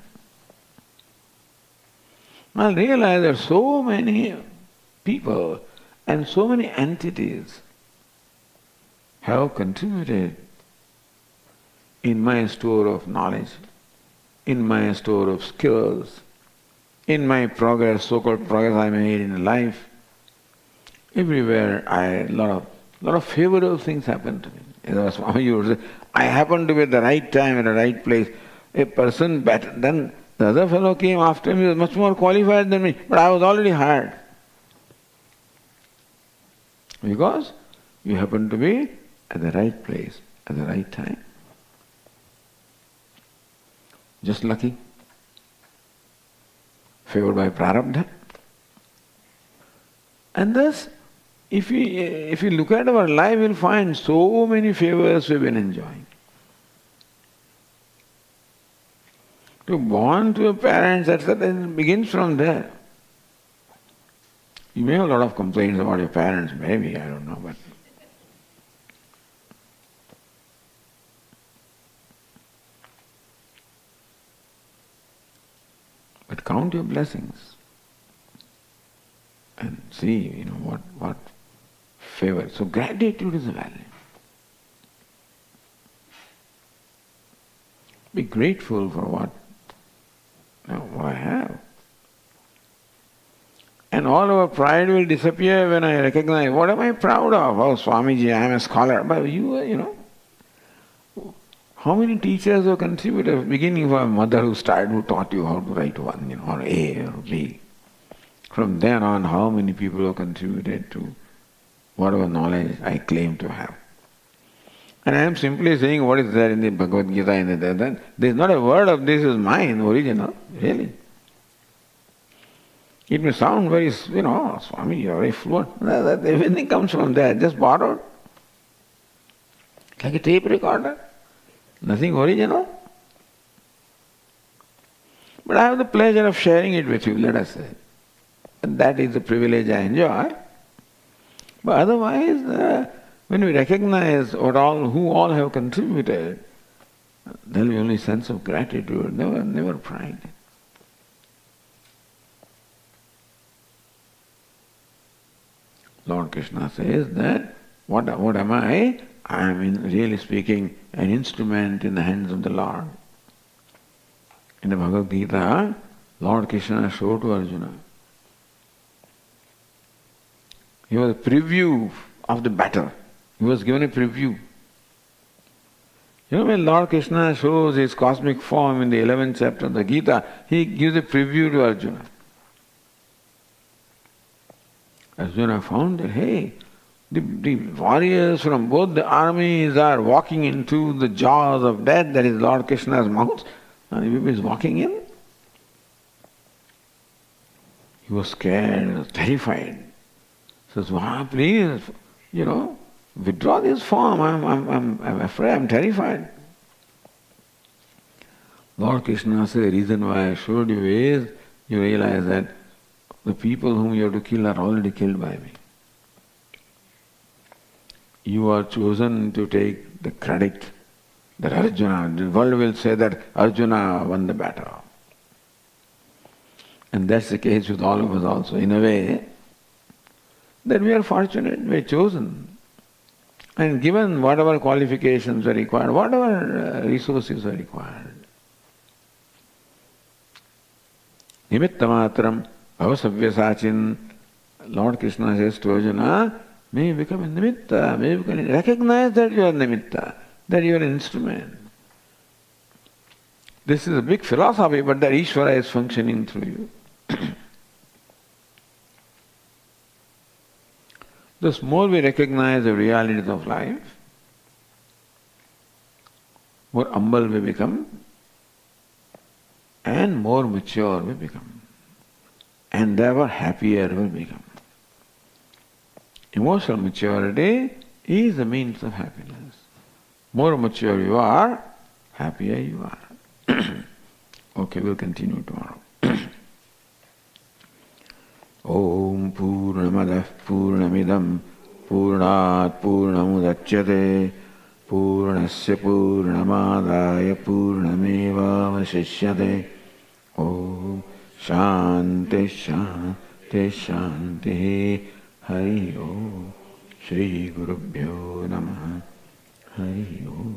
I'll realize that so many people and so many entities have contributed in my store of knowledge, in my store of skills, in my progress, so-called progress I made in life. Everywhere a lot of favorable things happen to me. As Swami would say, I happened to be at the right time, at the right place. A person better than the other fellow came after me, he was much more qualified than me, but I was already hired. Because you happen to be at the right place, at the right time. Just lucky. Favored by prarabdha. And thus, if we look at our life, we'll find so many favors we've been enjoying. To born to a parents, etc., it begins from there. You may have a lot of complaints about your parents, maybe, I don't know, but count your blessings and see, what favor. So gratitude is a value. Be grateful for what I have. And all our pride will disappear when I recognize, what am I proud of? Oh, Swamiji, I am a scholar. But you how many teachers or contributors, beginning from a mother who taught you how to write one, or A or B. From then on, how many people have contributed to whatever knowledge I claim to have. And I am simply saying what is there in the Bhagavad Gītā, there is not a word of this is mine, original, really. It may sound very, Swami, you are very fluent. Everything comes from there, just borrowed. Like a tape recorder. Nothing original. But I have the pleasure of sharing it with you, let us say. And that is the privilege I enjoy. But otherwise, when we recognize who all have contributed, there will be only sense of gratitude, never pride. Lord Krishna says that, what am I? I am, really speaking, an instrument in the hands of the Lord. In the Bhagavad Gītā, Lord Krishna showed to Arjuna. He was a preview of the battle. He was given a preview. You know, when Lord Krishna shows his cosmic form in the 11th chapter of the Gita, he gives a preview to Arjuna. Arjuna found that, hey, the warriors from both the armies are walking into the jaws of death, that is Lord Krishna's mouth, and he is walking in. He was scared, he was terrified. He says, wow, please, withdraw this form, I'm afraid, I'm terrified. Lord Krishna said, the reason why I showed you is, you realize that the people whom you have to kill are already killed by me. You are chosen to take the credit that Arjuna, the world will say that Arjuna won the battle. And that's the case with all of us also, in a way, that we are fortunate, we are chosen. And given whatever qualifications are required, whatever resources are required. Nimittamatram Bhavasavya Lord Krishna says to Arjuna, may you become a nimitta, may you recognize that you are nimitta, that you are an instrument. This is a big philosophy, but that Ishvara is functioning through you. Thus, more we recognize the realities of life, more humble we become, and more mature we become, and therefore happier we become. Emotional maturity is the means of happiness. More mature you are, happier you are. Okay, we'll continue tomorrow. Om Purnamadah Purnamidam Purnat Purnamudachyate Purnasya Purnamadaya Purnameva Vasishyate. Om Shanti Shanti Shanti. Hari Om. Shri Gurubhyo Namaha. Hari Om.